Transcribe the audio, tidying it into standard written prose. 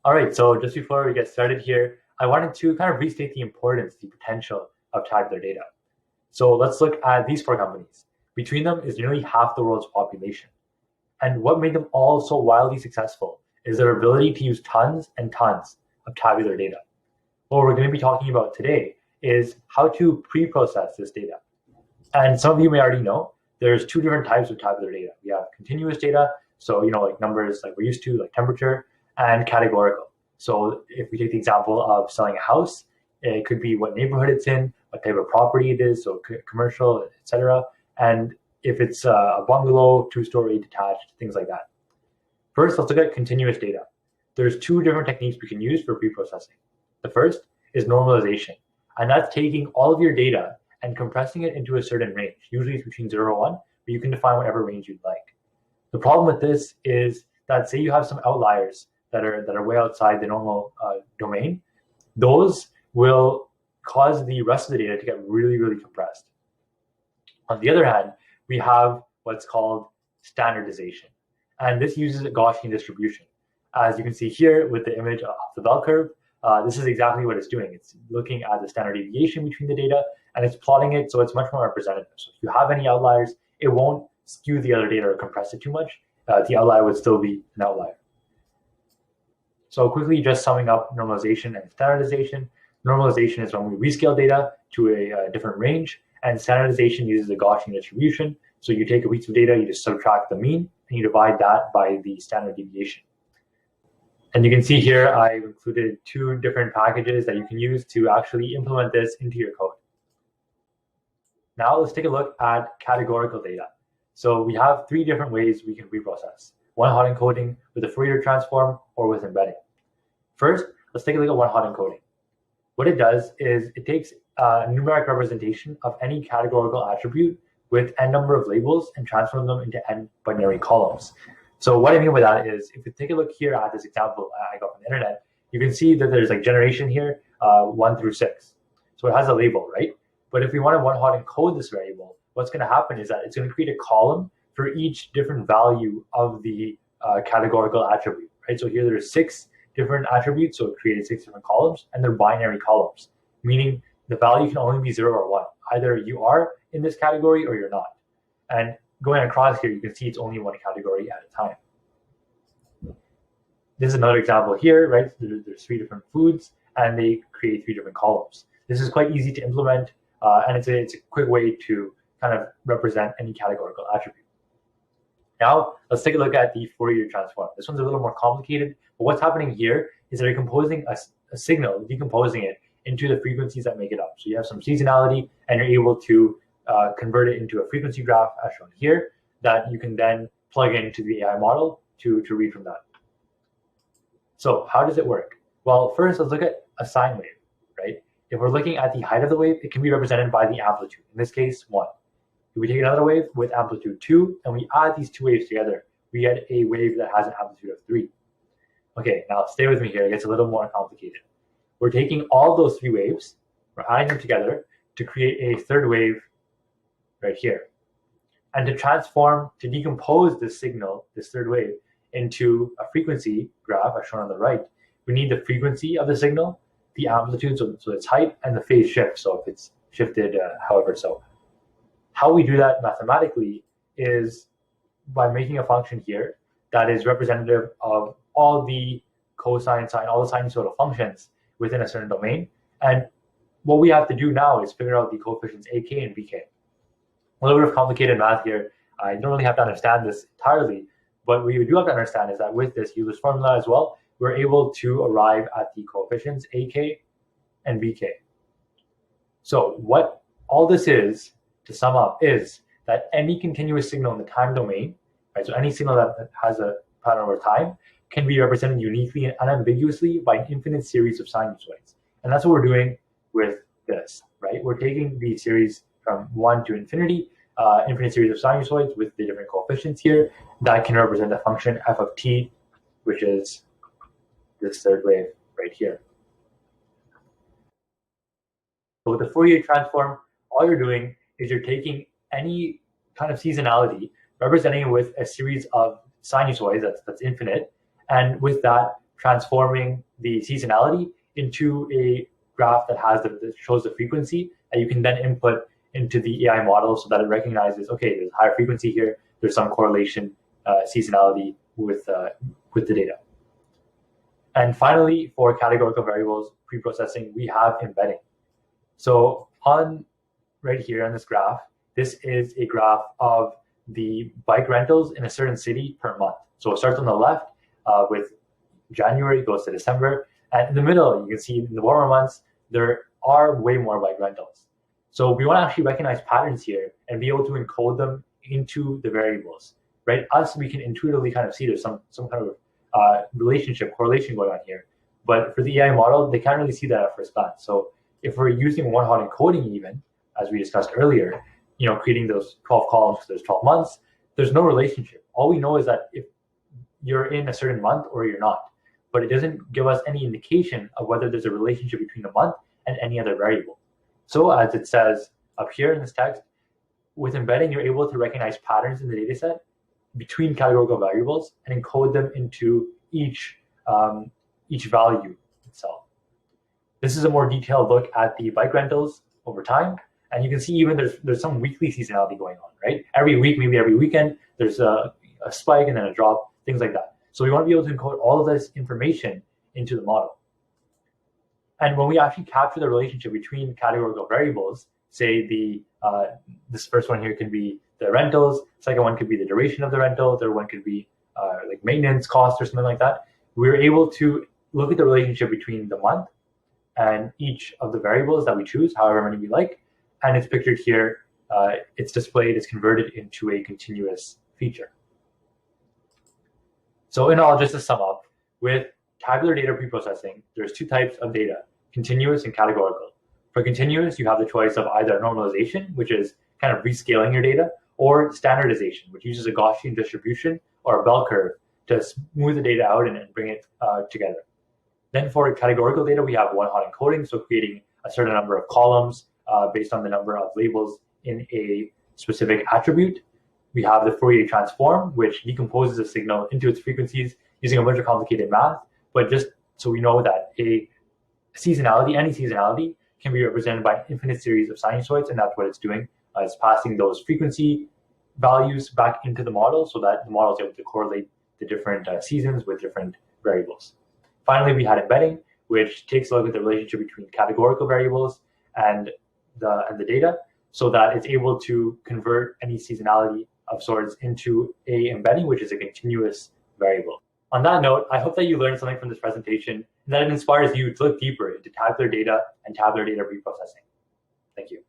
All right, so just before we get started here, I wanted to kind of restate the importance, the potential of tabular data. So let's look at these four companies. Between them is nearly half the world's population. And what made them all so wildly successful is their ability to use tons and tons of tabular data. What we're going to be talking about today is how to pre-process this data. And some of you may already know, there's two different types of tabular data. We have continuous data, so like numbers like we're used to, like temperature, and categorical. So if we take the example of selling a house, it could be what neighborhood it's in, what type of property it is, so commercial, etc. And if it's a bungalow, two-story, detached, things like that. First, let's look at continuous data. There's two different techniques we can use for pre-processing. The first is normalization, and that's taking all of your data and compressing it into a certain range. Usually it's between 0 and 1, but you can define whatever range you'd like. The problem with this is that say you have some outliers that are way outside the normal domain, those will cause the rest of the data to get really, really compressed. On the other hand, we have what's called standardization, and this uses a Gaussian distribution. As you can see here with the image of the bell curve, this is exactly what it's doing. It's looking at the standard deviation between the data, and it's plotting it so it's much more representative. So if you have any outliers, it won't skew the other data or compress it too much. The outlier would still be an outlier. So quickly, just summing up normalization and standardization. Normalization is when we rescale data to a different range, and standardization uses a Gaussian distribution. So you take a piece of data, you just subtract the mean, and you divide that by the standard deviation. And you can see here, I've included two different packages that you can use to actually implement this into your code. Now let's take a look at categorical data. So we have three different ways we can reprocess. One-hot encoding with a Fourier transform or with embedding. First, let's take a look at one-hot encoding. What it does is it takes a numeric representation of any categorical attribute with n number of labels and transforms them into n binary columns. So what I mean by that is, if you take a look here at this example I got from the internet, you can see that there's like generation here, 1 through 6. So it has a label, right? But if we want to one-hot encode this variable, what's going to happen is that it's going to create a column for each different value of the categorical attribute, right? So here there's 6 different attributes, so it created 6 different columns, and they're binary columns, meaning the value can only be 0 or 1. Either you are in this category or you're not. And going across here, you can see it's only one category at a time. This is another example here, right? There's 3 different foods, and they create 3 different columns. This is quite easy to implement, and it's a quick way to kind of represent any categorical attribute. Now, let's take a look at the Fourier transform. This one's a little more complicated, but what's happening here is they're composing a signal, decomposing it into the frequencies that make it up. So you have some seasonality, and you're able to convert it into a frequency graph as shown here that you can then plug into the AI model to read from that. So how does it work? Well, first, let's look at a sine wave, right? If we're looking at the height of the wave, it can be represented by the amplitude, in this case, 1. If we take another wave with amplitude 2, and we add these two waves together, we get a wave that has an amplitude of 3. Okay, now stay with me here, it gets a little more complicated. We're taking all those 3 waves, we're adding them together to create a third wave right here. And to decompose this signal, this third wave, into a frequency graph, as shown on the right, we need the frequency of the signal, the amplitude, so its height, and the phase shift, so if it's shifted however so. How we do that mathematically is by making a function here that is representative of all the cosine, sine, all the sinusoidal functions within a certain domain. And what we have to do now is figure out the coefficients ak and bk. A little bit of complicated math here. I don't really have to understand this entirely, but what you do have to understand is that with this Euler's formula as well, we're able to arrive at the coefficients ak and bk. So what all this is, to sum up, is that any continuous signal in the time domain, right, so any signal that has a pattern over time, can be represented uniquely and unambiguously by an infinite series of sinusoids. And that's what we're doing with this, right? We're taking the series from 1 to infinity, infinite series of sinusoids with the different coefficients here that can represent a function f of t, which is this third wave right here. So with the Fourier transform, all you're doing is you're taking any kind of seasonality, representing it with a series of sinusoids that's infinite, and with that, transforming the seasonality into a graph that shows the frequency that you can then input into the AI model so that it recognizes, okay, there's a higher frequency here, there's some correlation, seasonality with the data. And finally, for categorical variables preprocessing, we have embedding. So on right here on this graph, this is a graph of the bike rentals in a certain city per month. So it starts on the left with January, goes to December, and in the middle, you can see in the warmer months, there are way more bike rentals. So we want to actually recognize patterns here and be able to encode them into the variables, right? We can intuitively kind of see there's some kind of relationship, correlation going on here. But for the AI model, they can't really see that at first glance. So if we're using one-hot encoding even, as we discussed earlier, creating those 12 columns because there's 12 months, there's no relationship. All we know is that if you're in a certain month or you're not, but it doesn't give us any indication of whether there's a relationship between the month and any other variable. So as it says up here in this text, with embedding, you're able to recognize patterns in the data set between categorical variables and encode them into each value itself. This is a more detailed look at the bike rentals over time. And you can see even there's some weekly seasonality going on, right? Every week, maybe every weekend, there's a spike and then a drop, things like that. So we want to be able to encode all of this information into the model. And when we actually capture the relationship between categorical variables, say this first one here could be the rentals, second one could be the duration of the rental, third one could be like maintenance costs or something like that, we're able to look at the relationship between the month and each of the variables that we choose, however many we like, and it's pictured here. It's displayed, it's converted into a continuous feature. So in all, just to sum up, with tabular data preprocessing, there's two types of data, continuous and categorical. For continuous, you have the choice of either normalization, which is kind of rescaling your data, or standardization, which uses a Gaussian distribution or a bell curve to smooth the data out and bring it together. Then for categorical data, we have one-hot encoding, so creating a certain number of columns based on the number of labels in a specific attribute. We have the Fourier Transform, which decomposes a signal into its frequencies using a bunch of complicated math, but just so we know that any seasonality can be represented by an infinite series of sinusoids, and that's what it's doing. It's passing those frequency values back into the model so that the model is able to correlate the different seasons with different variables. Finally, we had embedding, which takes a look at the relationship between categorical variables and the data so that it's able to convert any seasonality of sorts into a embedding, which is a continuous variable. On that note, I hope that you learned something from this presentation and that it inspires you to look deeper into tabular data and tabular data preprocessing. Thank you.